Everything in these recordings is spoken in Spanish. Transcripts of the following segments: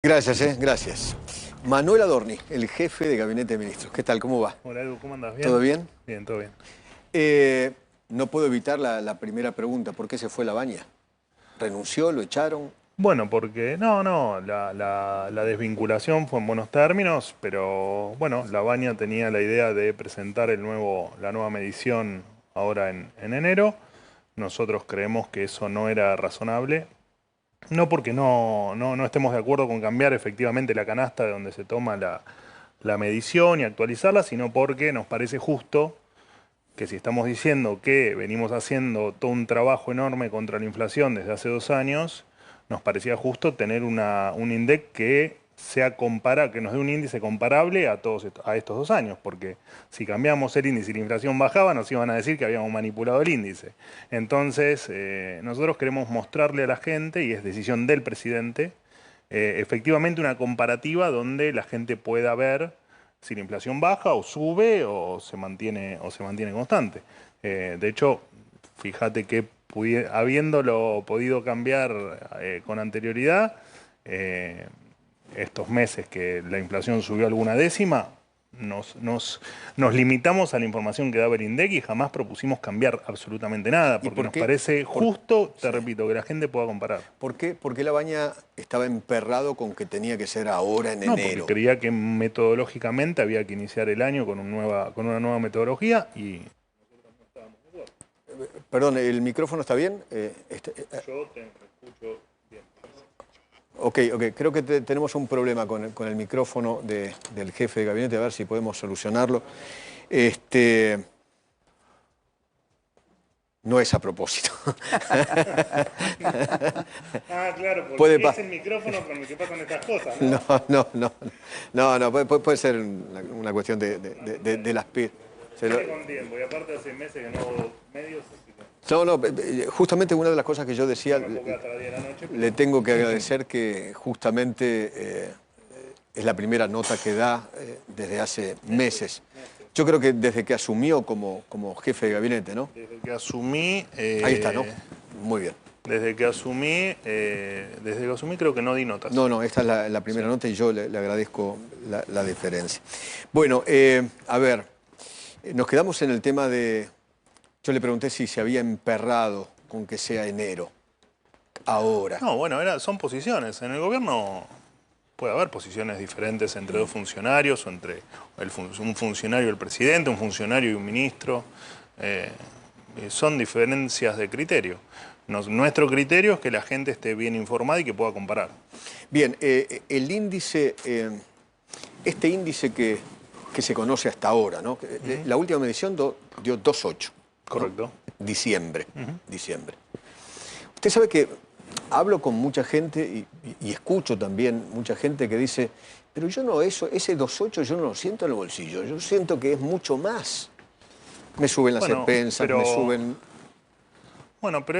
Gracias, gracias. Manuel Adorni, el jefe de Gabinete de Ministros. ¿Qué tal? ¿Cómo va? Hola Edu, ¿cómo andas? ¿Bien? ¿Todo bien? Bien, todo bien. No puedo evitar la primera pregunta. ¿Por qué se fue Labaña? ¿Renunció? ¿Lo echaron? Bueno, porque la desvinculación fue en buenos términos, pero bueno, Lavagna tenía la idea de presentar la nueva medición ahora en enero. Nosotros creemos que eso no era razonable. No porque no estemos de acuerdo con cambiar efectivamente la canasta de donde se toma la medición y actualizarla, sino porque nos parece justo que si estamos diciendo que venimos haciendo todo un trabajo enorme contra la inflación desde hace 2 años, nos parecía justo tener un INDEC que que nos dé un índice comparable a estos 2 años, porque si cambiamos el índice y la inflación bajaba, nos iban a decir que habíamos manipulado el índice. Entonces, nosotros queremos mostrarle a la gente, y es decisión del presidente, efectivamente una comparativa donde la gente pueda ver si la inflación baja o sube o se mantiene constante. De hecho, fíjate que habiéndolo podido cambiar con anterioridad, estos meses que la inflación subió alguna décima, nos limitamos a la información que daba el INDEC y jamás propusimos cambiar absolutamente nada, ¿Y porque por nos qué? parece justo, te Sí. repito, que la gente pueda comparar. ¿Por qué Labaña estaba emperrado con que tenía que ser ahora en No, porque enero? creía que metodológicamente había que iniciar el año con una nueva metodología y Perdón, ¿el micrófono está bien? yo te escucho bien. Ok, creo que tenemos un problema con el micrófono del jefe de gabinete, a ver si podemos solucionarlo. No es a propósito. Ah, claro, Puede porque es el micrófono con el que pasan estas cosas, ¿no? No, puede ser una cuestión de las pilas. Con tiempo, y aparte hace meses que no hago medios, así que Justamente una de las cosas que yo decía, tampoco hasta las 10 de la noche. le tengo que agradecer que justamente es la primera nota que da desde hace meses. Yo creo que desde que asumió como jefe de gabinete, ¿no? Desde que asumí, Ahí está, ¿no? Muy bien. desde que asumí creo que no di notas. No, esta es la primera nota y yo le agradezco la deferencia. Bueno, a ver, nos quedamos en el tema de... Yo le pregunté si se había emperrado con que sea enero, ahora. No, bueno, son posiciones. En el gobierno puede haber posiciones diferentes entre dos funcionarios, o entre un funcionario y el presidente, un funcionario y un ministro. Son diferencias de criterio. Nuestro criterio es que la gente esté bien informada y que pueda comparar. Bien, el índice, este índice que se conoce hasta ahora, ¿no? La última medición dio 2,8. Correcto. ¿No? Diciembre. Usted sabe que hablo con mucha gente y escucho también mucha gente que dice, pero yo no, ese 2,8 yo no lo siento en el bolsillo, yo siento que es mucho más. Me suben las expensas, me suben... Bueno, pero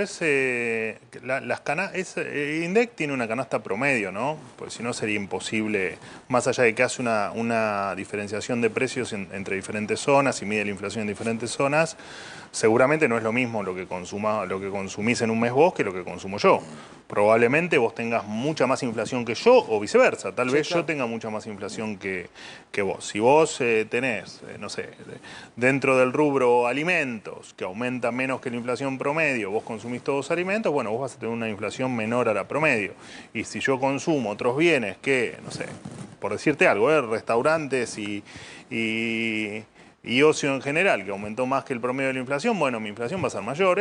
INDEC tiene una canasta promedio, ¿no? Pues si no sería imposible, más allá de que hace una diferenciación de precios entre diferentes zonas y mide la inflación en diferentes zonas, seguramente no es lo mismo lo que consumís en un mes vos que lo que consumo yo. Probablemente vos tengas mucha más inflación que yo o viceversa. Tal vez claro. yo tenga mucha más inflación que vos. Si vos tenés, no sé, dentro del rubro alimentos, que aumenta menos que la inflación promedio, vos consumís todos alimentos, bueno, vos vas a tener una inflación menor a la promedio. Y si yo consumo otros bienes que, no sé, por decirte algo, restaurantes y ocio en general, que aumentó más que el promedio de la inflación, bueno, mi inflación va a ser mayor.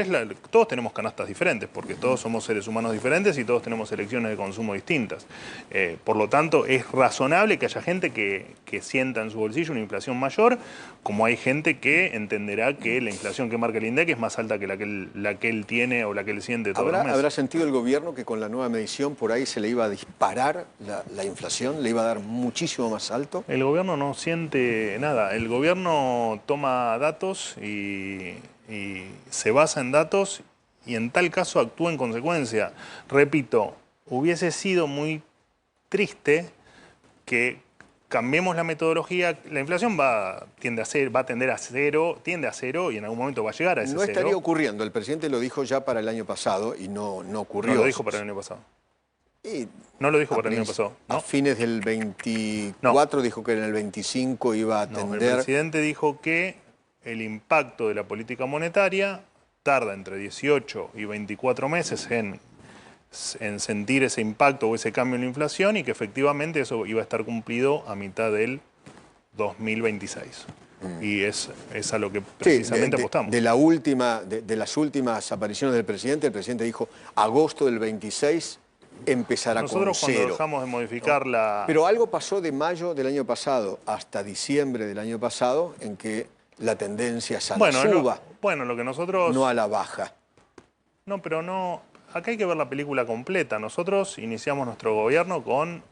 Todos tenemos canastas diferentes, porque todos somos seres humanos diferentes y todos tenemos elecciones de consumo distintas. Por lo tanto, es razonable que haya gente que sienta en su bolsillo una inflación mayor, como hay gente que entenderá que la inflación que marca el INDEC es más alta que la que él tiene o la que él siente todos los meses. ¿Habrá sentido el gobierno que con la nueva medición por ahí se le iba a disparar la inflación, le iba a dar muchísimo más alto? El gobierno no siente nada. El gobierno toma datos y se basa en datos y en tal caso actúa en consecuencia. Repito, hubiese sido muy triste que cambiemos la metodología. La inflación tiende a cero y en algún momento va a llegar a ese No cero. estaría ocurriendo, el presidente lo dijo ya para el año pasado y no ocurrió. No lo dijo para el año pasado. Y No lo dijo para el año pasado, a ¿no? fines del 24 dijo que en el 25 iba a No, el atender. presidente dijo que el impacto de la política monetaria tarda entre 18 y 24 meses en sentir ese impacto o ese cambio en la inflación y que efectivamente eso iba a estar cumplido a mitad del 2026. Y es a lo que Sí, precisamente apostamos. de las últimas apariciones del presidente, el presidente dijo agosto del 26 empezará con Nosotros cuando cero. dejamos de modificar la... Pero algo pasó de mayo del año pasado hasta diciembre del año pasado en que la tendencia es a la suba, Bueno, lo que nosotros... no a la baja. No, pero no... Acá hay que ver la película completa. Nosotros iniciamos nuestro gobierno con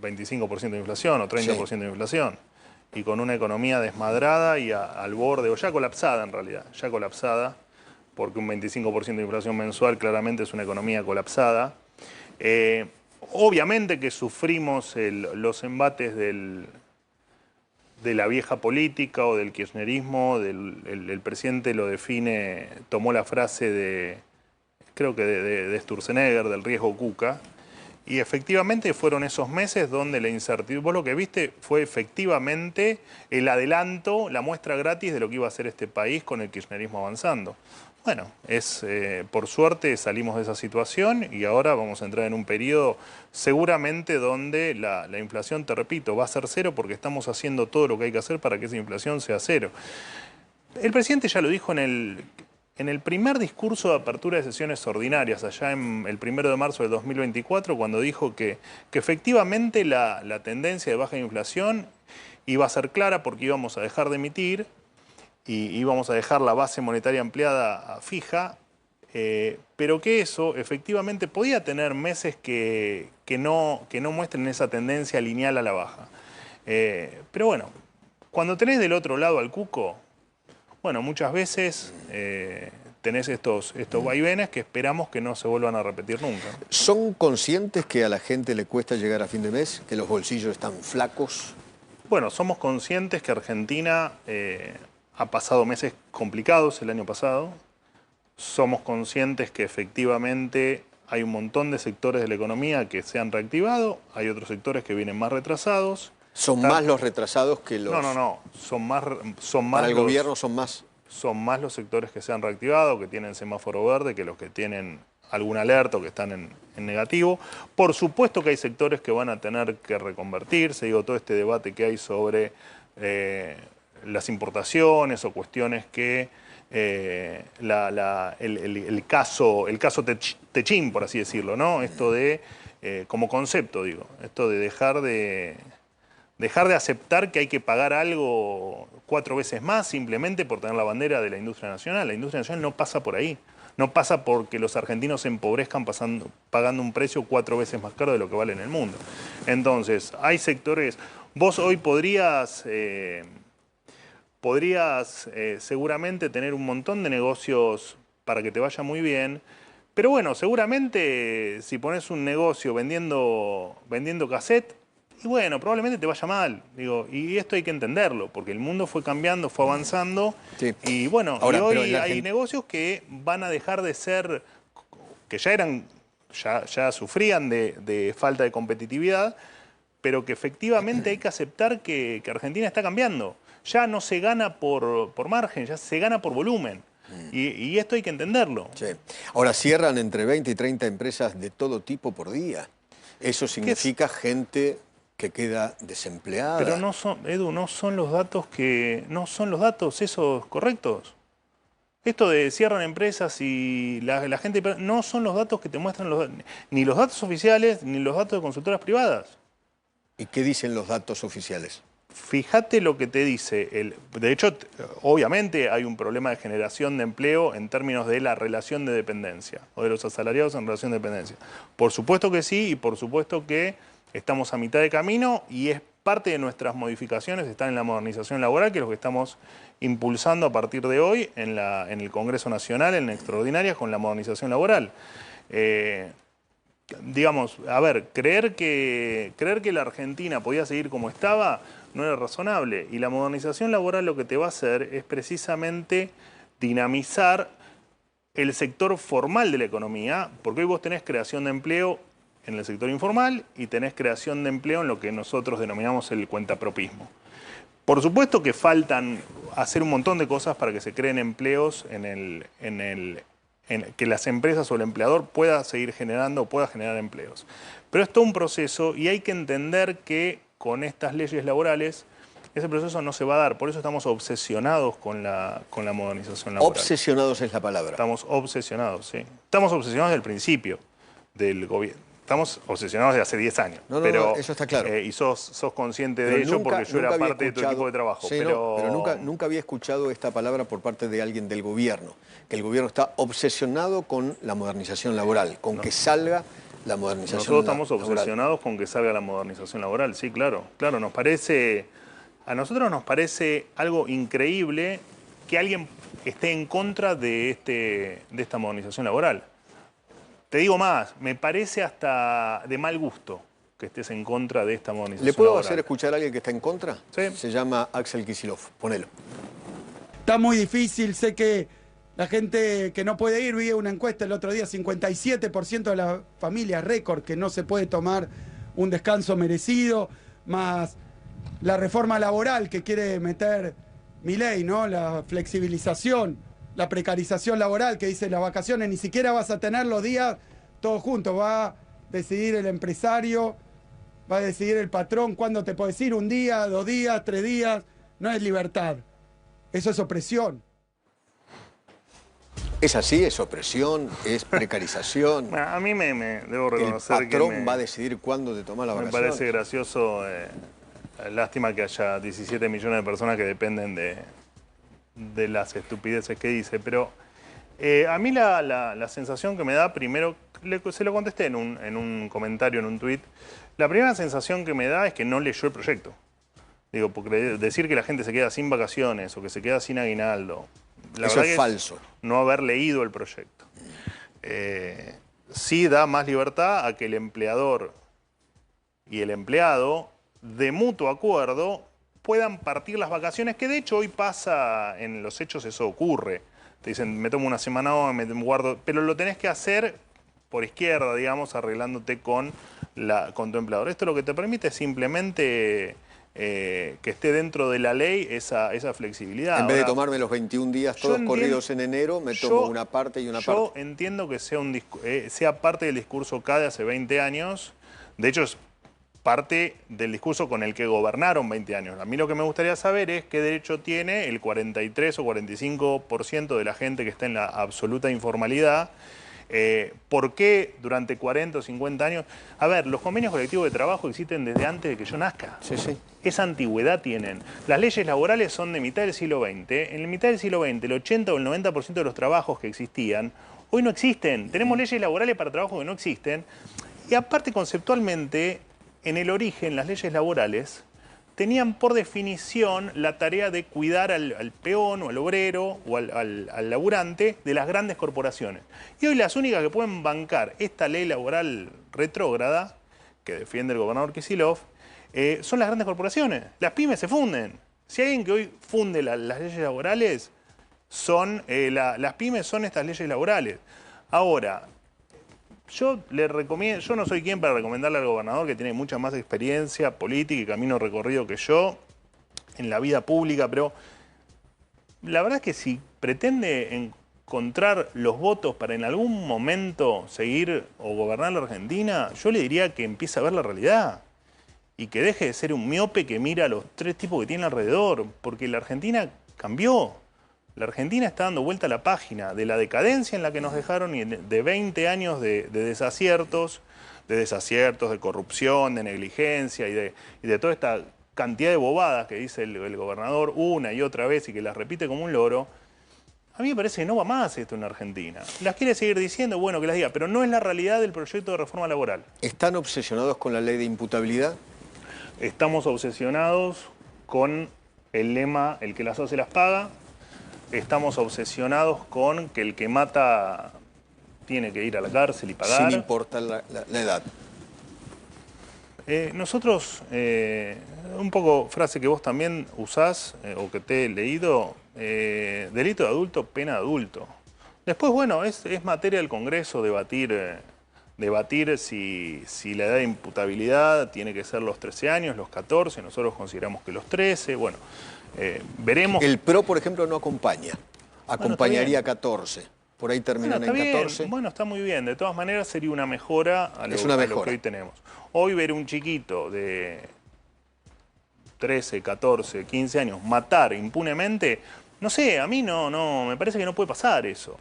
25% de inflación o 30% de inflación. Y con una economía desmadrada y al borde, o ya colapsada en realidad, ya colapsada, porque un 25% de inflación mensual claramente es una economía colapsada. Obviamente que sufrimos los embates de la vieja política o del kirchnerismo, el presidente lo define, tomó la frase creo que de Sturzenegger, del riesgo Cuca, y efectivamente fueron esos meses donde la incertidumbre, vos lo que viste fue efectivamente el adelanto, la muestra gratis de lo que iba a ser este país con el kirchnerismo avanzando. Bueno, por suerte salimos de esa situación y ahora vamos a entrar en un periodo seguramente donde la inflación, te repito, va a ser cero porque estamos haciendo todo lo que hay que hacer para que esa inflación sea cero. El presidente ya lo dijo en el primer discurso de apertura de sesiones ordinarias, allá en el 1 de marzo del 2024, cuando dijo que efectivamente la tendencia de baja inflación iba a ser clara porque íbamos a dejar de emitir y íbamos a dejar la base monetaria ampliada fija, pero que eso efectivamente podía tener meses que no muestren esa tendencia lineal a la baja. Pero bueno, cuando tenés del otro lado al cuco, bueno, muchas veces tenés estos vaivenes que esperamos que no se vuelvan a repetir nunca. ¿Son conscientes que a la gente le cuesta llegar a fin de mes, que los bolsillos están flacos? Bueno, somos conscientes que Argentina ha pasado meses complicados el año pasado. Somos conscientes que efectivamente hay un montón de sectores de la economía que se han reactivado, hay otros sectores que vienen más retrasados. ¿Son más los retrasados que los...? No. Son más ¿Para el gobierno son más? Son más los sectores que se han reactivado, que tienen semáforo verde, que los que tienen alguna alerta o que están en negativo. Por supuesto que hay sectores que van a tener que reconvertirse. Digo, todo este debate que hay sobre las importaciones o cuestiones que... el caso Techín, por así decirlo, ¿no? Esto de, como concepto, digo, esto de dejar de aceptar que hay que pagar algo 4 veces más simplemente por tener la bandera de la industria nacional. La industria nacional no pasa por ahí. No pasa porque los argentinos se empobrezcan pagando un precio 4 veces más caro de lo que vale en el mundo. Entonces, hay sectores... Vos hoy podrías seguramente tener un montón de negocios para que te vaya muy bien, pero bueno, seguramente si pones un negocio vendiendo cassette, y bueno, probablemente te vaya mal. Digo, y esto hay que entenderlo, porque el mundo fue cambiando, fue avanzando, sí. Y bueno, ahora, y hoy hay negocios que van a dejar de ser, que ya sufrían de falta de competitividad, pero que efectivamente hay que aceptar que Argentina está cambiando. Ya no se gana por margen, ya se gana por volumen. Y esto hay que entenderlo. Sí. Ahora cierran entre 20 y 30 empresas de todo tipo por día. Eso significa gente que queda desempleada. Pero no son, Edu, no son los datos esos correctos. Esto de cierran empresas y la gente... No son los datos que te muestran ni los datos oficiales ni los datos de consultoras privadas. ¿Y qué dicen los datos oficiales? Fíjate lo que te dice. De hecho, obviamente hay un problema de generación de empleo en términos de la relación de dependencia, o de los asalariados en relación de dependencia. Por supuesto que sí, y por supuesto que estamos a mitad de camino, y es parte de nuestras modificaciones, están en la modernización laboral, que es lo que estamos impulsando a partir de hoy en el Congreso Nacional, en extraordinarias, con la modernización laboral. Digamos, a ver, creer que la Argentina podía seguir como estaba no era razonable. Y la modernización laboral lo que te va a hacer es precisamente dinamizar el sector formal de la economía, porque hoy vos tenés creación de empleo en el sector informal y tenés creación de empleo en lo que nosotros denominamos el cuentapropismo. Por supuesto que faltan hacer un montón de cosas para que se creen empleos que las empresas o el empleador pueda seguir generando o pueda generar empleos. Pero es todo un proceso y hay que entender que con estas leyes laborales ese proceso no se va a dar. Por eso estamos obsesionados con la modernización laboral. Obsesionados es la palabra. Estamos obsesionados, sí. Estamos obsesionados desde el principio del gobierno. Estamos obsesionados desde hace 10 años. No, eso está claro. Y sos consciente de ello porque yo era parte de tu equipo de trabajo. Sí, pero nunca había escuchado esta palabra por parte de alguien del gobierno. Que el gobierno está obsesionado con la modernización laboral, con que salga la modernización laboral. Nosotros estamos obsesionados con que salga la modernización laboral, sí, claro. Claro, a nosotros nos parece algo increíble que alguien esté en contra de esta modernización laboral. Te digo más, me parece hasta de mal gusto que estés en contra de esta modernización laboral. ¿Le puedo hacer escuchar a alguien que está en contra? Sí. Se llama Axel Kicillof. Ponelo. Está muy difícil, sé que la gente que no puede ir, vi una encuesta el otro día, 57% de las familias, récord, que no se puede tomar un descanso merecido, más la reforma laboral que quiere meter Milei, ¿no? La flexibilización, la precarización laboral, que dice las vacaciones, ni siquiera vas a tener los días todos juntos, va a decidir el empresario, va a decidir el patrón cuándo te puedes ir, un día, 2 días, 3 días, no es libertad, eso es opresión. ¿Es así? ¿Es opresión? ¿Es precarización? A mí debo reconocer el patrón va a decidir cuándo te toma la vacación. Me parece gracioso, lástima que haya 17 millones de personas que dependen de las estupideces que dice, pero a mí la sensación que me da, primero, se lo contesté en un comentario, en un tuit, la primera sensación que me da es que no leyó el proyecto. Digo, porque decir que la gente se queda sin vacaciones o que se queda sin aguinaldo, eso es falso. No haber leído el proyecto. Sí da más libertad a que el empleador y el empleado, de mutuo acuerdo, puedan partir las vacaciones, que de hecho hoy pasa, en los hechos eso ocurre. Te dicen, me tomo una semana o me guardo, pero lo tenés que hacer por izquierda, digamos, arreglándote con tu empleador. Esto lo que te permite es simplemente que esté dentro de la ley esa flexibilidad. En vez de tomarme los 21 días todos corridos en enero, me tomo una parte y una parte. Yo entiendo que sea parte del discurso CADE hace 20 años. De hecho, es parte del discurso con el que gobernaron 20 años. A mí lo que me gustaría saber es qué derecho tiene el 43 o 45% de la gente que está en la absoluta informalidad. ¿Por qué durante 40 o 50 años? A ver, los convenios colectivos de trabajo existen desde antes de que yo nazca. Sí, sí. Esa antigüedad tienen. Las leyes laborales son de mitad del siglo XX. En la mitad del siglo XX, el 80 o el 90% de los trabajos que existían, hoy no existen. Tenemos leyes laborales para trabajos que no existen. Y aparte, conceptualmente, en el origen, las leyes laborales tenían por definición la tarea de cuidar al peón o al obrero o al laburante de las grandes corporaciones. Y hoy las únicas que pueden bancar esta ley laboral retrógrada, que defiende el gobernador Kicillof, son las grandes corporaciones. Las pymes se funden. Si hay alguien que hoy funde las leyes laborales, las pymes son estas leyes laborales. Ahora, yo no soy quien para recomendarle al gobernador, que tiene mucha más experiencia política y camino recorrido que yo en la vida pública, pero la verdad es que si pretende encontrar los votos para en algún momento seguir o gobernar la Argentina, yo le diría que empiece a ver la realidad y que deje de ser un miope que mira a los 3 tipos que tiene alrededor, porque la Argentina cambió. La Argentina está dando vuelta a la página de la decadencia en la que nos dejaron y de 20 años de desaciertos, de corrupción, de negligencia y de toda esta cantidad de bobadas que dice el gobernador una y otra vez y que las repite como un loro. A mí me parece que no va más esto en Argentina. Las quiere seguir diciendo, bueno, que las diga, pero no es la realidad del proyecto de reforma laboral. ¿Están obsesionados con la ley de imputabilidad? Estamos obsesionados con el lema, el que las hace las paga. Estamos obsesionados con que el que mata tiene que ir a la cárcel y pagar. Sin importar la edad. Nosotros, un poco frase que vos también usás, o que te he leído, delito de adulto, pena de adulto. Después, bueno, es materia del Congreso debatir debatir si la edad de imputabilidad tiene que ser los 13 años, los 14, nosotros consideramos que los 13, bueno, veremos. El PRO, por ejemplo, no acompaña, acompañaría Bueno, 14. Por ahí terminan bueno, en 14. Bueno, está muy bien. De todas maneras sería una mejora a lo que hoy tenemos. Hoy ver un chiquito de 13, 14, 15 años matar impunemente, no sé, a mí no, me parece que no puede pasar eso.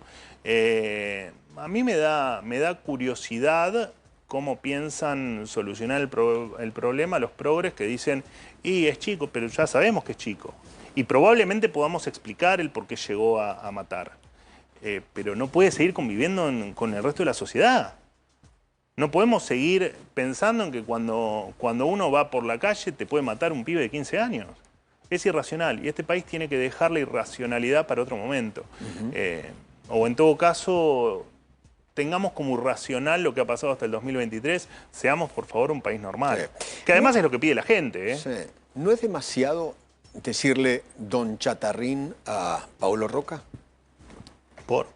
A mí me da curiosidad cómo piensan solucionar el problema los progres que dicen, y es chico, pero ya sabemos que es chico. Y probablemente podamos explicar el por qué llegó a matar. Pero no puede seguir conviviendo con el resto de la sociedad. No podemos seguir pensando en que cuando uno va por la calle te puede matar un pibe de 15 años. Es irracional y este país tiene que dejar la irracionalidad para otro momento. O en todo caso, tengamos como irracional lo que ha pasado hasta el 2023, seamos por favor un país normal. Sí. Que además es lo que pide la gente. Sí. ¿No es demasiado decirle don Chatarrín a Paulo Roca? ¿Por?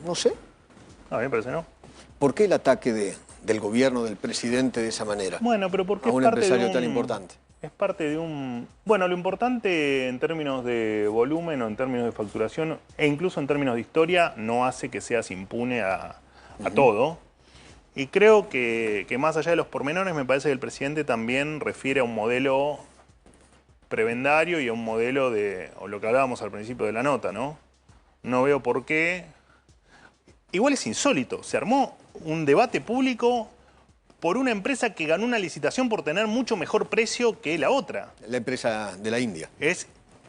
No sé. A mí me parece no. ¿Por qué el ataque del gobierno, del presidente de esa manera? Bueno, pero porque a un empresario tan importante. Es parte de un... Bueno, lo importante en términos de volumen o en términos de facturación e incluso en términos de historia no hace que seas impune a todo. Y creo que más allá de los pormenores me parece que el presidente también refiere a un modelo prebendario y a un modelo de... o lo que hablábamos al principio de la nota, ¿no? No veo por qué... Igual es insólito, se armó un debate público por una empresa que ganó una licitación por tener mucho mejor precio que la otra. La empresa de la India. Es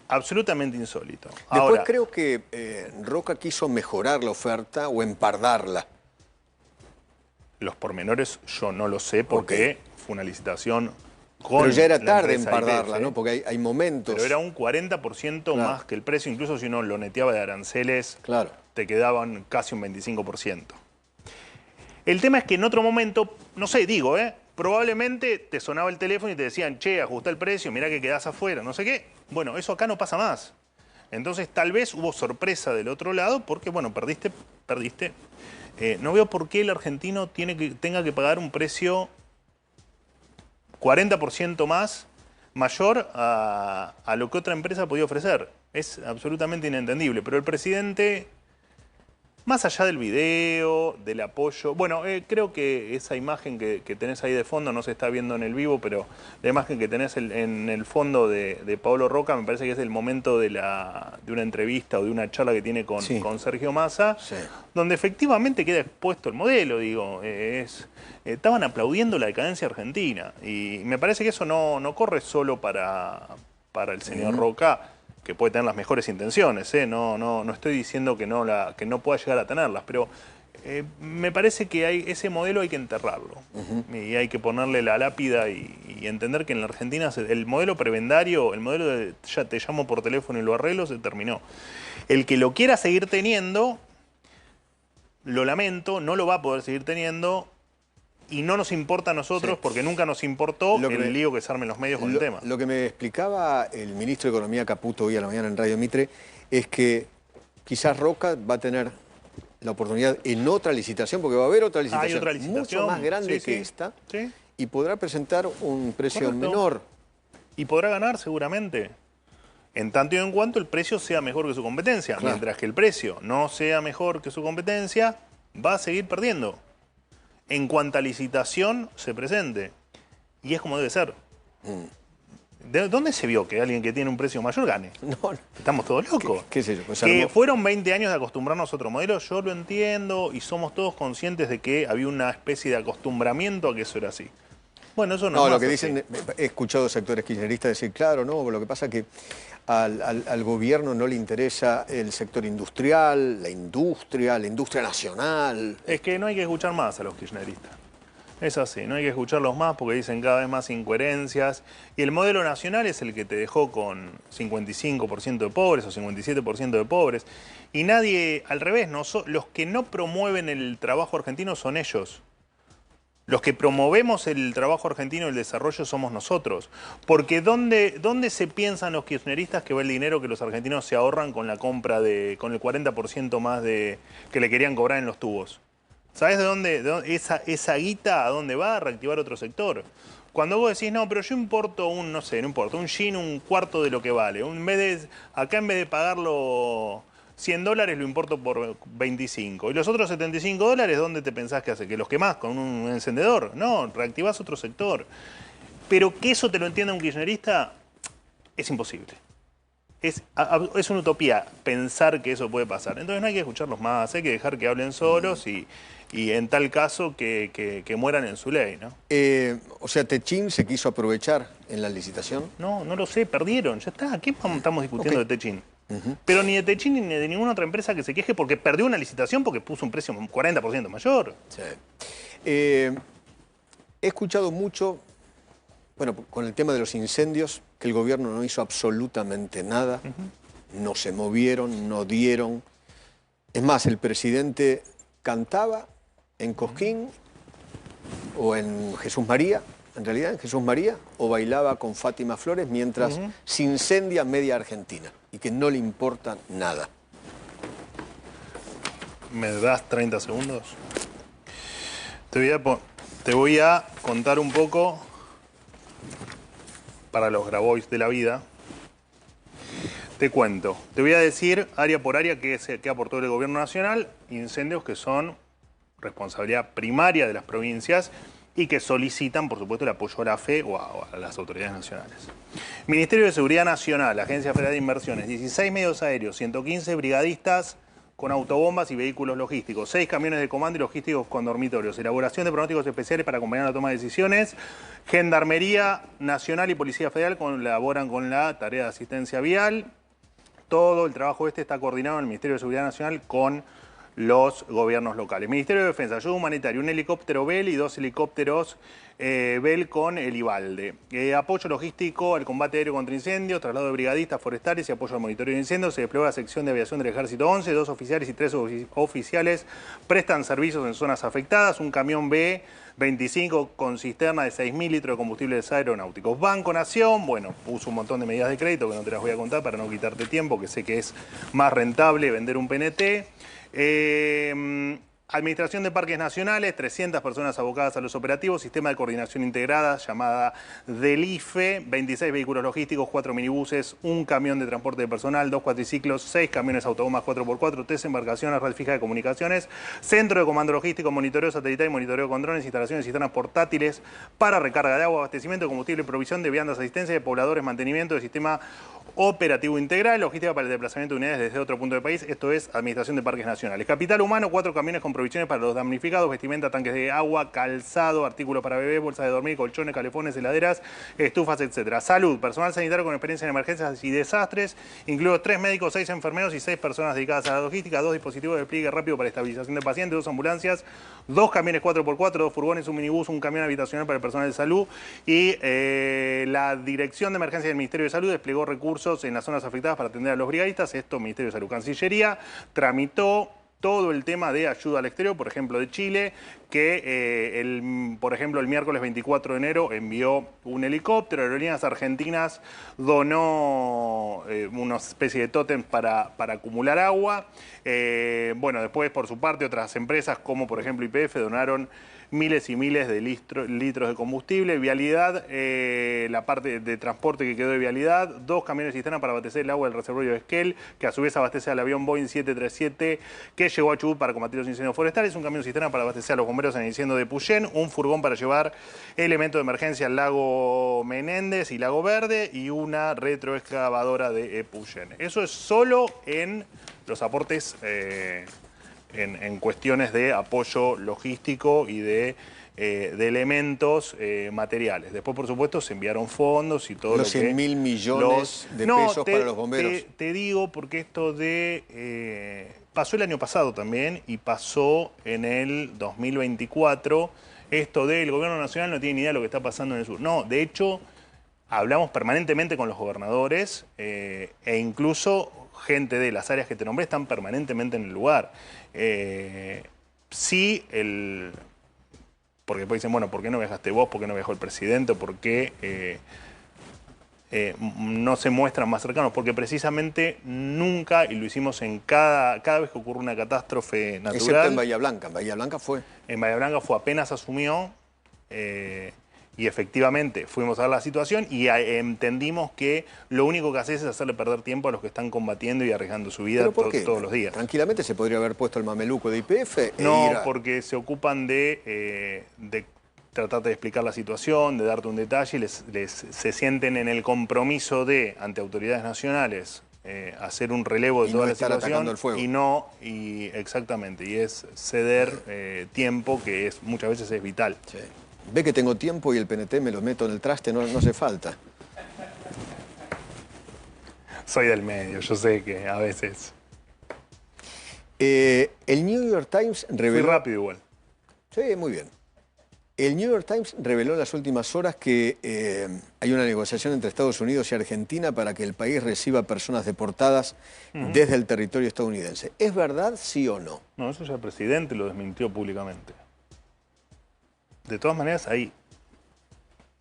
absolutamente insólito. Después Ahora, creo que Roca quiso mejorar la oferta o empardarla. Los pormenores yo no lo sé porque fue una licitación con pero ya era tarde empresa empardarla, YPF, ¿no? Porque hay momentos... Pero era un 40% más que el precio, incluso si uno lo neteaba de aranceles, te quedaban casi un 25%. El tema es que en otro momento, no sé, digo, probablemente te sonaba el teléfono y te decían, che, ajusta el precio, mirá que quedás afuera, no sé qué. Bueno, eso acá no pasa más. Entonces tal vez hubo sorpresa del otro lado porque, bueno, perdiste. No veo por qué el argentino tenga que pagar un precio 40% más, mayor a lo que otra empresa podía ofrecer. Es absolutamente inentendible. Pero el presidente, más allá del video, del apoyo... Bueno, creo que esa imagen que tenés ahí de fondo, no se está viendo en el vivo, pero la imagen que tenés en el fondo de Paulo Roca, me parece que es el momento de una entrevista o de una charla que tiene con Sergio Massa, donde efectivamente queda expuesto el modelo, digo. Estaban aplaudiendo la decadencia argentina. Y me parece que eso no corre solo para el señor Roca, que puede tener las mejores intenciones, no estoy diciendo que no pueda llegar a tenerlas, pero me parece que ese modelo hay que enterrarlo y hay que ponerle la lápida y entender que en la Argentina el modelo prebendario, el modelo de ya te llamo por teléfono y lo arreglo, se terminó. El que lo quiera seguir teniendo, lo lamento, no lo va a poder seguir teniendo. Y no nos importa a nosotros porque nunca nos importó el lío que se armen los medios con el tema. Lo que me explicaba el ministro de Economía Caputo hoy a la mañana en Radio Mitre es que quizás Roca va a tener la oportunidad en otra licitación, porque va a haber otra licitación, mucho más grande que esta, y podrá presentar un precio menor. Y podrá ganar seguramente, en tanto y en cuanto el precio sea mejor que su competencia. Mientras que el precio no sea mejor que su competencia, va a seguir perdiendo. En cuanta licitación se presente. Y es como debe ser. ¿De dónde se vio que alguien que tiene un precio mayor gane? No. Estamos todos locos. ¿Qué sé yo? Pues que fueron 20 años de acostumbrarnos a otro modelo, yo lo entiendo y somos todos conscientes de que había una especie de acostumbramiento a que eso era así. Bueno, eso no es lo que dicen, he escuchado sectores kirchneristas decir, claro, no, lo que pasa es que al gobierno no le interesa el sector industrial, la industria nacional. Es que no hay que escuchar más a los kirchneristas. Es así, no hay que escucharlos más porque dicen cada vez más incoherencias. Y el modelo nacional es el que te dejó con 55% de pobres o 57% de pobres. Y nadie, al revés, los que no promueven el trabajo argentino son ellos. Los que promovemos el trabajo argentino y el desarrollo somos nosotros. Porque ¿dónde se piensan los kirchneristas que va el dinero que los argentinos se ahorran con la compra con el 40% más que le querían cobrar en los tubos? ¿Sabés de dónde esa guita a dónde va? A reactivar otro sector. Cuando vos decís, no, pero yo importo no sé, no importa, un jean un cuarto de lo que vale. Acá en vez de pagarlo $100 lo importo por 25. Y los otros $75, ¿dónde te pensás que hace? ¿Que los quemás con un encendedor? No, reactivás otro sector. Pero que eso te lo entienda un kirchnerista es imposible. Es una utopía pensar que eso puede pasar. Entonces no hay que escucharlos más, hay que dejar que hablen solos y en tal caso que mueran en su ley, ¿no? O sea, Techín se quiso aprovechar en la licitación. No, no lo sé, perdieron, ya está. ¿Qué estamos discutiendo de Techín? Pero ni de Techín ni de ninguna otra empresa que se queje porque perdió una licitación porque puso un precio 40% mayor. Sí. He escuchado mucho, bueno, con el tema de los incendios, que el gobierno no hizo absolutamente nada, no se movieron, no dieron. Es más, el presidente cantaba en Cosquín o en Jesús María, en realidad en Jesús María, o bailaba con Fátima Flores mientras se incendia media Argentina y que no le importa nada. ¿Me das 30 segundos? Te voy a contar un poco para los Grabois de la vida. Te cuento. Te voy a decir área por área qué aportó el gobierno nacional, incendios que son responsabilidad primaria de las provincias y que solicitan, por supuesto, el apoyo a la AFE o a las autoridades nacionales. Ministerio de Seguridad Nacional, Agencia Federal de Inversiones, 16 medios aéreos, 115 brigadistas con autobombas y vehículos logísticos, 6 camiones de comando y logísticos con dormitorios, elaboración de pronósticos especiales para acompañar la toma de decisiones, Gendarmería Nacional y Policía Federal colaboran con la tarea de asistencia vial. Todo el trabajo está coordinado en el Ministerio de Seguridad Nacional con los gobiernos locales. Ministerio de Defensa, ayuda humanitaria, un helicóptero Bell y 2 helicópteros Bell con el Ivalde. Apoyo logístico al combate aéreo contra incendios, traslado de brigadistas forestales y apoyo al monitoreo de incendios. Se desplegó la sección de aviación del Ejército 11, 2 oficiales y 3 oficiales prestan servicios en zonas afectadas. Un camión B-25 con cisterna de 6.000 litros de combustibles aeronáuticos. Banco Nación, bueno, puso un montón de medidas de crédito que no te las voy a contar para no quitarte tiempo, que sé que es más rentable vender un PNT. Administración de Parques Nacionales, 300 personas abocadas a los operativos, sistema de coordinación integrada llamada DELIFE, 26 vehículos logísticos, 4 minibuses, un camión de transporte de personal, 2 cuatriciclos, 6 camiones autobombas 4x4, 3 embarcaciones, red fija de comunicaciones, centro de comando logístico, monitoreo satelital y monitoreo con drones, instalaciones de cisternas portátiles para recarga de agua, abastecimiento de combustible, provisión de viandas, asistencia de pobladores, mantenimiento del sistema operativo integral, logística para el desplazamiento de unidades desde otro punto del país. Esto es Administración de Parques Nacionales. Capital humano, 4 camiones con provisiones para los damnificados, vestimenta, tanques de agua, calzado, artículos para bebés, bolsas de dormir, colchones, calefones, heladeras, estufas, etc. Salud, personal sanitario con experiencia en emergencias y desastres, incluidos 3 médicos, 6 enfermeros y 6 personas dedicadas a la logística, 2 dispositivos de despliegue rápido para estabilización de pacientes, 2 ambulancias, 2 camiones 4x4, 2 furgones, un minibús, un camión habitacional para el personal de salud y la Dirección de Emergencia del Ministerio de Salud desplegó recursos en las zonas afectadas para atender a los brigadistas. Esto, Ministerio de Salud. Cancillería tramitó todo el tema de ayuda al exterior, por ejemplo, de Chile, que, por ejemplo, el miércoles 24 de enero envió un helicóptero. Aerolíneas Argentinas donó una especie de tótem para acumular agua. Bueno, después, por su parte, otras empresas, como por ejemplo YPF, donaron miles y miles de litros de combustible. Vialidad, la parte de transporte que quedó de Vialidad, 2 camiones cisterna para abastecer el agua del reservorio de Esquel, que a su vez abastece al avión Boeing 737 que llegó a Chubut para combatir los incendios forestales, un camión cisterna para abastecer a los bomberos en el incendio de Puyén, un furgón para llevar elementos de emergencia al lago Menéndez y Lago Verde y una retroexcavadora de Puyén. Eso es solo en los aportes en cuestiones de apoyo logístico y de elementos materiales. Después, por supuesto, se enviaron fondos y todo los lo que... 100.000 millones de pesos para los bomberos. Te digo porque esto pasó el año pasado también y pasó en el 2024. Esto del gobierno nacional no tiene ni idea de lo que está pasando en el sur. No, de hecho, hablamos permanentemente con los gobernadores e incluso gente de las áreas que te nombré están permanentemente en el lugar. Sí, porque después dicen, bueno, ¿por qué no viajaste vos? ¿Por qué no viajó el presidente? ¿Por qué no se muestran más cercanos, porque precisamente nunca, y lo hicimos en cada vez que ocurre una catástrofe natural. Excepto en Bahía Blanca. En Bahía Blanca fue. En Bahía Blanca fue apenas asumió, y efectivamente fuimos a ver la situación y entendimos que lo único que haces es hacerle perder tiempo a los que están combatiendo y arriesgando su vida ¿Pero por qué? todos los días. Tranquilamente se podría haber puesto el mameluco de YPF e No, ir a... porque se ocupan de tratarte de explicar la situación, de darte un detalle, y se sienten en el compromiso de, ante autoridades nacionales, hacer un relevo de Y toda no la estar situación. atacando el fuego. Exactamente, y es ceder tiempo que muchas veces es vital. Sí. Ve que tengo tiempo y el PNT me lo meto en el traste, no hace falta. Soy del medio, yo sé que a veces... El New York Times Fui reveló... rápido igual. Sí, muy bien. El New York Times reveló en las últimas horas que hay una negociación entre Estados Unidos y Argentina para que el país reciba personas deportadas desde el territorio estadounidense. ¿Es verdad, sí o no? No, eso ya el presidente lo desmintió públicamente. De todas maneras, hay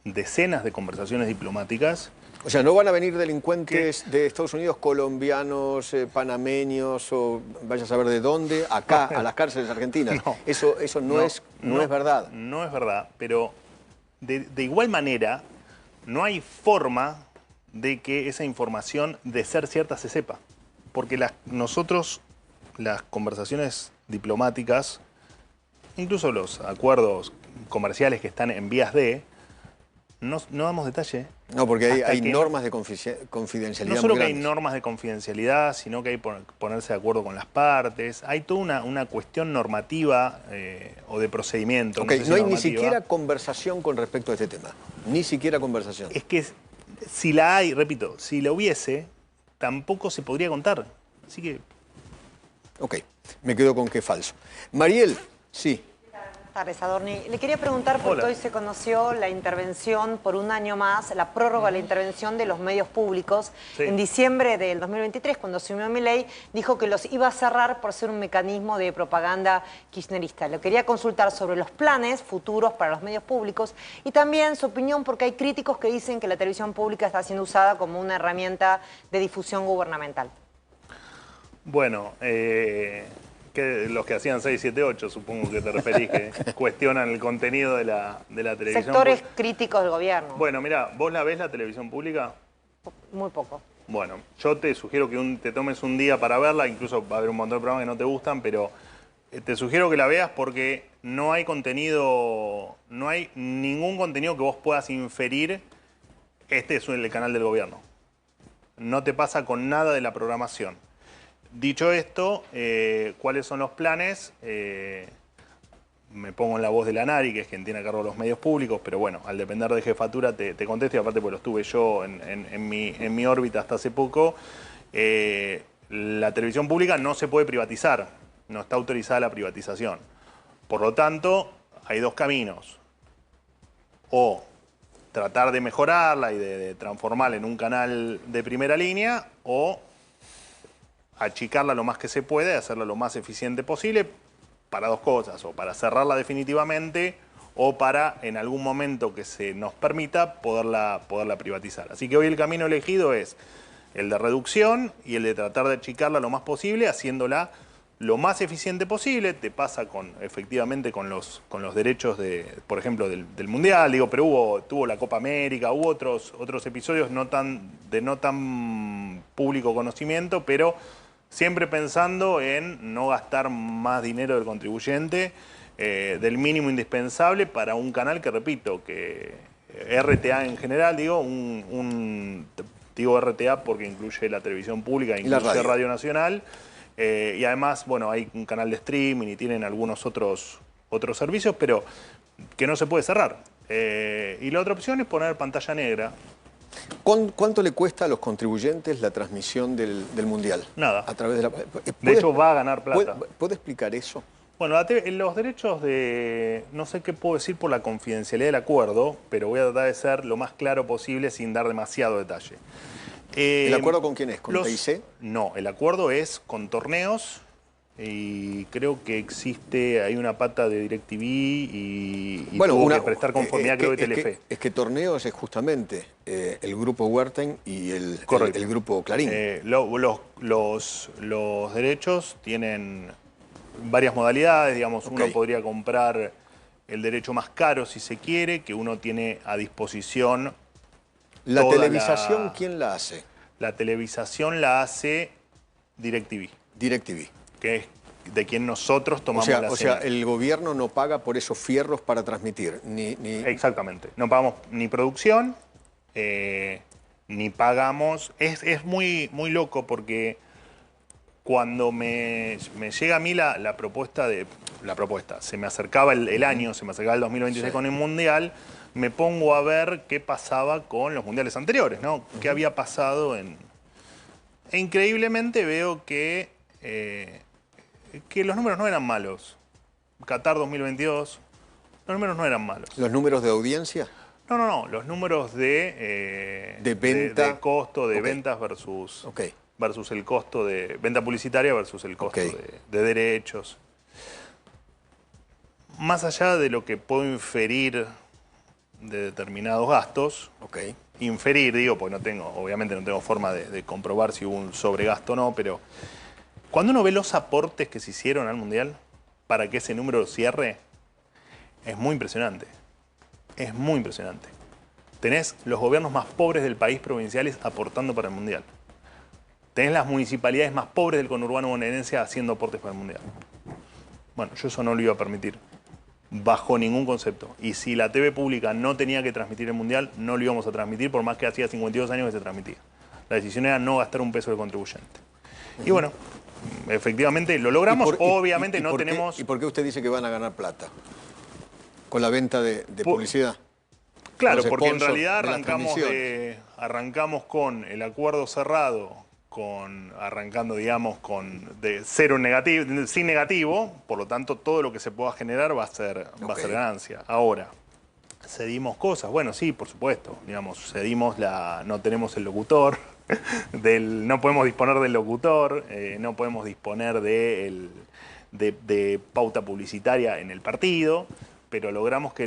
decenas de conversaciones diplomáticas. O sea, ¿no van a venir delincuentes de Estados Unidos, colombianos, panameños o vaya a saber de dónde, acá, a las cárceles argentinas? No. Eso no es verdad. No es verdad, pero de igual manera no hay forma de que esa información, de ser cierta, se sepa. Porque nosotros, las conversaciones diplomáticas, incluso los acuerdos comerciales que están en vías de, no damos detalle. No, porque hay que normas de confidencialidad. No solo muy que hay grandes. normas de confidencialidad, sino que hay que ponerse de acuerdo con las partes. Hay toda una cuestión normativa o de procedimiento. Ok, sé si no hay ni normativa. siquiera conversación con respecto a este tema. Ni siquiera conversación. Es que si la hay, repito, si la hubiese, tampoco se podría contar. Así que... Ok, me quedo con que es falso. Mariel, sí. Buenas tardes, Adorni. Le quería preguntar, porque Hola. hoy se conoció la intervención por un año más, la prórroga de la intervención de los medios públicos. Sí. En diciembre del 2023, cuando asumió Milei, dijo que los iba a cerrar por ser un mecanismo de propaganda kirchnerista. Le quería consultar sobre los planes futuros para los medios públicos y también su opinión, porque hay críticos que dicen que la televisión pública está siendo usada como una herramienta de difusión gubernamental. Bueno, que los que hacían 678, supongo que te referís, que cuestionan el contenido de la televisión. Sectores críticos del gobierno. Bueno, mira, ¿vos la ves la televisión pública? Muy poco. Bueno, yo te sugiero que te tomes un día para verla, incluso va a haber un montón de programas que no te gustan, pero te sugiero que la veas porque no hay ningún contenido que vos puedas inferir, este es el canal del gobierno. No te pasa con nada de la programación. Dicho esto, ¿cuáles son los planes? Me pongo en la voz de la NARI, que es quien tiene a cargo los medios públicos, pero bueno, al depender de jefatura te contesto, y aparte pues lo estuve yo en mi órbita hasta hace poco. La televisión pública no se puede privatizar, no está autorizada la privatización. Por lo tanto, hay dos caminos. O tratar de mejorarla y de transformarla en un canal de primera línea, o achicarla lo más que se puede, hacerla lo más eficiente posible para dos cosas, o para cerrarla definitivamente o para en algún momento que se nos permita poderla privatizar. Así que hoy el camino elegido es el de reducción y el de tratar de achicarla lo más posible, haciéndola lo más eficiente posible. Te pasa efectivamente con los derechos por ejemplo, del Mundial, pero tuvo la Copa América, hubo otros episodios de no tan público conocimiento, pero siempre pensando en no gastar más dinero del contribuyente, del mínimo indispensable para un canal que, repito, que RTA en general, digo RTA porque incluye la televisión pública, incluye Radio Nacional, y además, bueno, hay un canal de streaming y tienen algunos otros servicios, pero que no se puede cerrar. Y la otra opción es poner pantalla negra. ¿Cuánto le cuesta a los contribuyentes la transmisión del Mundial? Nada. A través de De hecho, va a ganar plata. ¿Puede explicar eso? Bueno, los derechos no sé qué puedo decir por la confidencialidad del acuerdo, pero voy a tratar de ser lo más claro posible sin dar demasiado detalle. ¿El acuerdo con quién es? ¿Con TIC? No, el acuerdo es con torneos y creo que hay una pata de DirecTV y Bueno, tuvo que prestar conformidad, creo, de Telefe. Es que Torneos es justamente el grupo Wertheim y el grupo Clarín. Los derechos tienen varias modalidades, digamos, uno podría comprar el derecho más caro si se quiere, que uno tiene a disposición. ¿La televisación quién la hace? La televisación la hace DirecTV. DirecTV. Que es de quien nosotros tomamos la señal. O sea, el gobierno no paga por esos fierros para transmitir. Exactamente. No pagamos ni producción, ni pagamos. Es muy, muy loco porque cuando me llega a mí la propuesta, se me acercaba el año, se me acercaba el 2026 con el Mundial, me pongo a ver qué pasaba con los mundiales anteriores, ¿no? ¿Qué había pasado E increíblemente veo que los números no eran malos. Qatar 2022, los números no eran malos. ¿Los números de audiencia? No. Los números de venta. De costo, de ventas versus el costo de venta publicitaria versus el costo de derechos. Más allá de lo que puedo inferir de determinados gastos, inferir, digo, pues obviamente no tengo forma de comprobar si hubo un sobregasto o no, pero cuando uno ve los aportes que se hicieron al Mundial para que ese número cierre, es muy impresionante. Es muy impresionante. Tenés los gobiernos más pobres del país provinciales aportando para el Mundial. Tenés las municipalidades más pobres del conurbano bonaerense haciendo aportes para el Mundial. Bueno, yo eso no lo iba a permitir, bajo ningún concepto. Y si la TV pública no tenía que transmitir el Mundial, no lo íbamos a transmitir, por más que hacía 52 años que se transmitía. La decisión era no gastar un peso del contribuyente. Y bueno, efectivamente lo logramos. Obviamente no tenemos... ¿Y por qué usted dice que van a ganar plata? ¿Con la venta de publicidad? Claro, porque en realidad arrancamos con el acuerdo cerrado, arrancando, digamos, de cero negativo, sin negativo, por lo tanto todo lo que se pueda generar va a ser ganancia. Ahora, ¿cedimos cosas? Bueno, sí, por supuesto. Digamos, no tenemos el locutor, no podemos disponer del locutor, no podemos disponer de pauta publicitaria en el partido, pero logramos que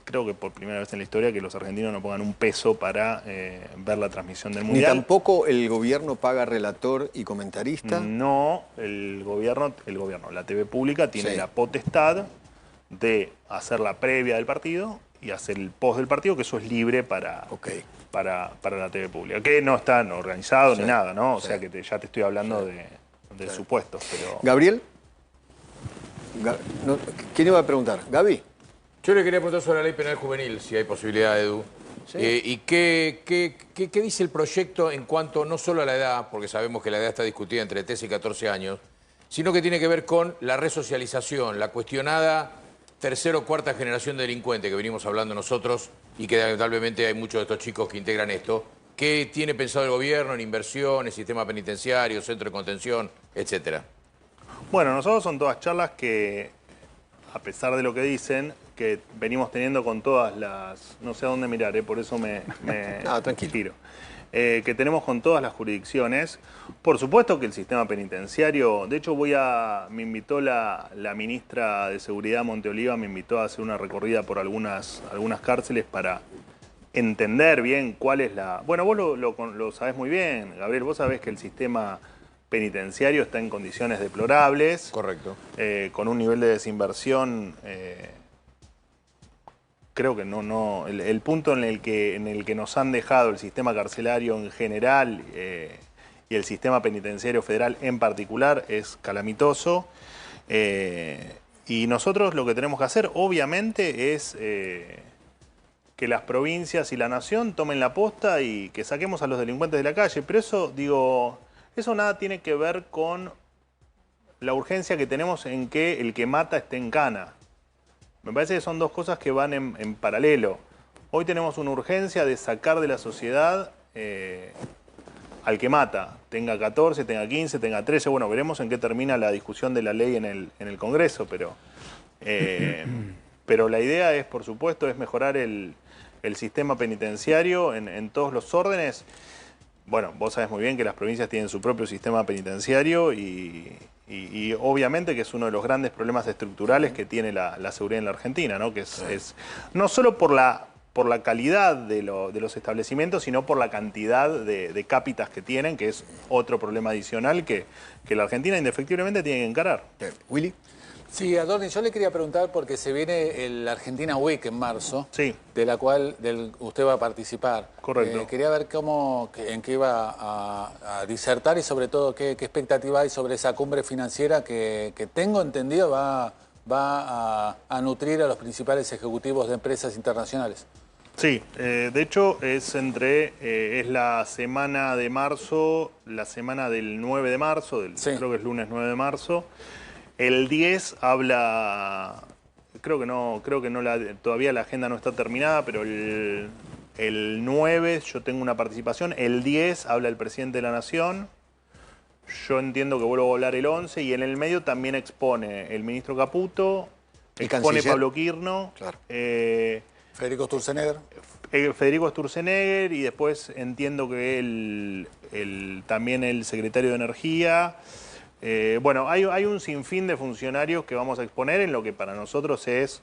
creo que por primera vez en la historia, que los argentinos no pongan un peso para ver la transmisión del Mundial. ¿Ni tampoco el gobierno paga relator y comentarista? No, el gobierno, la TV pública tiene la potestad de hacer la previa del partido y hacer el post del partido, que eso es libre para la TV pública. Que no está organizado ni nada, ¿no? O sea que ya te estoy hablando de supuestos. Pero... ¿Gabriel? ¿Quién iba a preguntar? ¿Gaby? Yo le quería preguntar sobre la ley penal juvenil, si hay posibilidad, Edu. Sí. ¿Y qué dice el proyecto en cuanto no solo a la edad, porque sabemos que la edad está discutida entre 13 y 14 años, sino que tiene que ver con la resocialización, la cuestionada tercera o cuarta generación de delincuentes que venimos hablando nosotros y que lamentablemente hay muchos de estos chicos que integran esto? ¿Qué tiene pensado el gobierno en inversiones, sistema penitenciario, centro de contención, etcétera? Bueno, nosotros son todas charlas que, a pesar de lo que dicen, que venimos teniendo con todas las... No sé a dónde mirar, por eso me tranquilo. Que tenemos con todas las jurisdicciones. Por supuesto que el sistema penitenciario... De hecho, me invitó la ministra de Seguridad, Monteoliva, me invitó a hacer una recorrida por algunas cárceles para entender bien cuál es la... Bueno, vos lo sabés muy bien, Gabriel. Vos sabés que el sistema penitenciario está en condiciones deplorables. Correcto. Con un nivel de desinversión... creo que el punto en el que nos han dejado el sistema carcelario en general y el sistema penitenciario federal en particular es calamitoso. Y nosotros lo que tenemos que hacer, obviamente, es que las provincias y la nación tomen la posta y que saquemos a los delincuentes de la calle. Pero eso nada tiene que ver con la urgencia que tenemos en que el que mata esté en cana. Me parece que son dos cosas que van en paralelo. Hoy tenemos una urgencia de sacar de la sociedad al que mata, tenga 14, tenga 15, tenga 13. Bueno, veremos en qué termina la discusión de la ley en el Congreso, pero la idea es, por supuesto, es mejorar el sistema penitenciario en todos los órdenes. bueno, vos sabés muy bien que las provincias tienen su propio sistema penitenciario y obviamente que es uno de los grandes problemas estructurales que tiene la seguridad en la Argentina, ¿no? Que es no solo por la calidad de los establecimientos, sino por la cantidad de cápitas que tienen, que es otro problema adicional que la Argentina indefectiblemente tiene que encarar. Willy. Sí, Adorni, yo le quería preguntar porque se viene el Argentina Week en marzo, Sí. de la cual usted va a participar. Correcto. Quería ver en qué iba a disertar y sobre todo qué expectativa hay sobre esa cumbre financiera que tengo entendido va a nutrir a los principales ejecutivos de empresas internacionales. Sí, de hecho es la semana de marzo, la semana del 9 de marzo, Sí. creo que es lunes 9 de marzo. El 10 habla, creo que no todavía la agenda no está terminada, pero el 9 yo tengo una participación, el 10 habla el presidente de la Nación, yo entiendo que vuelvo a hablar el 11 y en el medio también expone el ministro Caputo, El expone canciller. Pablo Quirno, Claro. Federico Sturzenegger. Federico Sturzenegger y después entiendo que también el secretario de Energía. Bueno, hay un sinfín de funcionarios que vamos a exponer en lo que para nosotros es,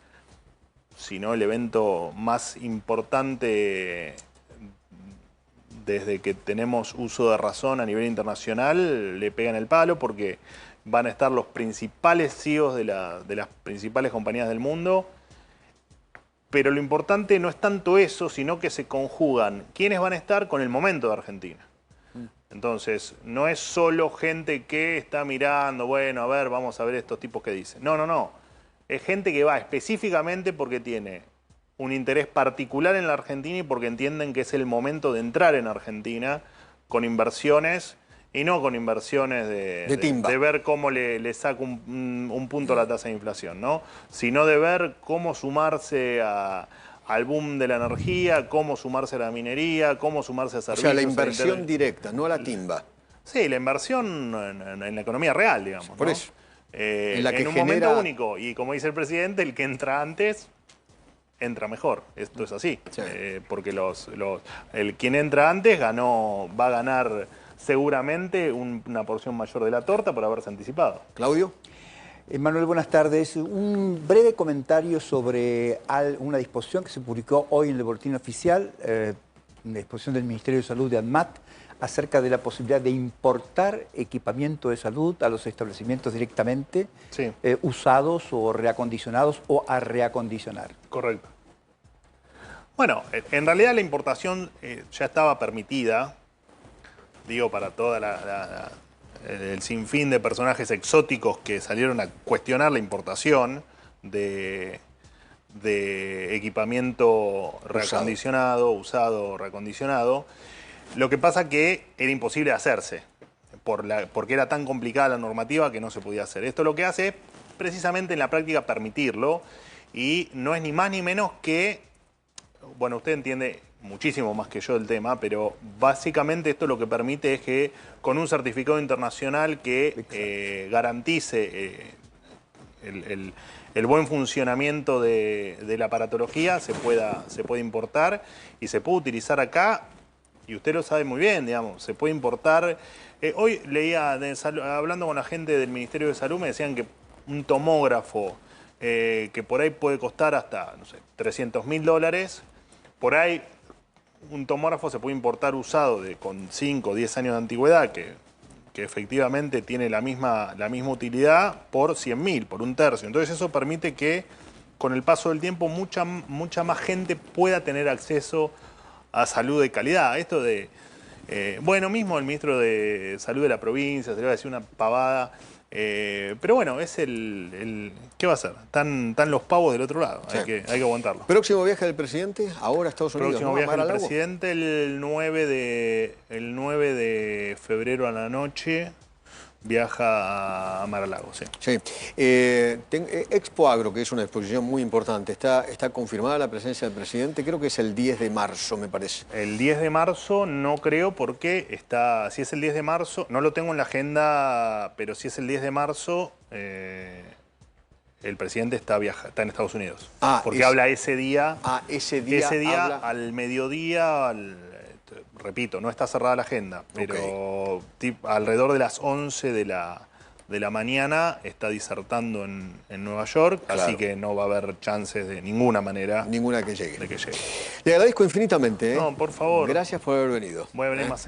si no el evento más importante desde que tenemos uso de razón a nivel internacional, le pegan el palo porque van a estar los principales CEOs de las principales compañías del mundo. Pero lo importante no es tanto eso, sino que se conjugan quiénes van a estar con el momento de Argentina. Entonces, no es solo gente que está mirando, bueno, a ver, vamos a ver estos tipos que dicen. No. Es gente que va específicamente porque tiene un interés particular en la Argentina y porque entienden que es el momento de entrar en Argentina con inversiones y no con inversiones De timba. de ver cómo le saca un punto a la tasa de inflación, ¿no? Sino de ver cómo sumarse al boom de la energía, cómo sumarse a la minería, cómo sumarse a O servicios. sea, la inversión directa, no a la timba. Sí, la inversión en la economía real, digamos. Por ¿no? eso. En la que un genera- momento único. Y como dice el presidente, el que entra antes, entra mejor. Esto es así. Sí. Porque quien entra antes va a ganar seguramente una porción mayor de la torta por haberse anticipado. Claudio. Manuel, buenas tardes. Un breve comentario sobre una disposición que se publicó hoy en el Boletín Oficial, una disposición del Ministerio de Salud de ANMAT, acerca de la posibilidad de importar equipamiento de salud a los establecimientos directamente, Sí. usados o reacondicionados o a reacondicionar. Correcto. Bueno, en realidad la importación ya estaba permitida, digo, para toda el sinfín de personajes exóticos que salieron a cuestionar la importación de equipamiento reacondicionado, usado, reacondicionado. Lo que pasa que era imposible hacerse, porque era tan complicada la normativa que no se podía hacer. Esto lo que hace es precisamente en la práctica permitirlo y no es ni más ni menos que, bueno, usted entiende muchísimo más que yo el tema, pero básicamente esto lo que permite es que con un certificado internacional que garantice el buen funcionamiento de la aparatología se puede importar y se puede utilizar acá, y usted lo sabe muy bien, digamos, se puede importar. Hoy leía, hablando con la gente del Ministerio de Salud, me decían que un tomógrafo que por ahí puede costar hasta, no sé, $300.000, por ahí un tomógrafo se puede importar usado con 5 o 10 años de antigüedad, que efectivamente tiene la misma utilidad, por 100.000, por un tercio. Entonces eso permite que con el paso del tiempo mucha más gente pueda tener acceso a salud de calidad. Esto bueno, mismo el ministro de Salud de la provincia, se le va a decir una pavada, pero bueno, es ¿qué va a hacer? Están los pavos del otro lado, Sí. hay que aguantarlo. ¿Próximo viaje del presidente? Ahora a Estados Unidos, Próximo ¿no? viaje ¿A Mar a del Lago? presidente el 9 de febrero a la noche viaja a Mar a Lago, sí. Sí. Expo Agro, que es una exposición muy importante, ¿está confirmada la presencia del presidente? Creo que es el 10 de marzo, me parece. El 10 de marzo no creo porque si es el 10 de marzo, no lo tengo en la agenda, pero si es el 10 de marzo, el presidente está en Estados Unidos. Porque habla ese día. Ese día habla- al mediodía, repito, no está cerrada la agenda, pero alrededor de las 11 de la mañana está disertando en Nueva York, así que no va a haber chances de ninguna manera. Ninguna que llegue. De que llegue. Le agradezco infinitamente. No, por favor. Gracias por haber venido. Voy a venir más seguido.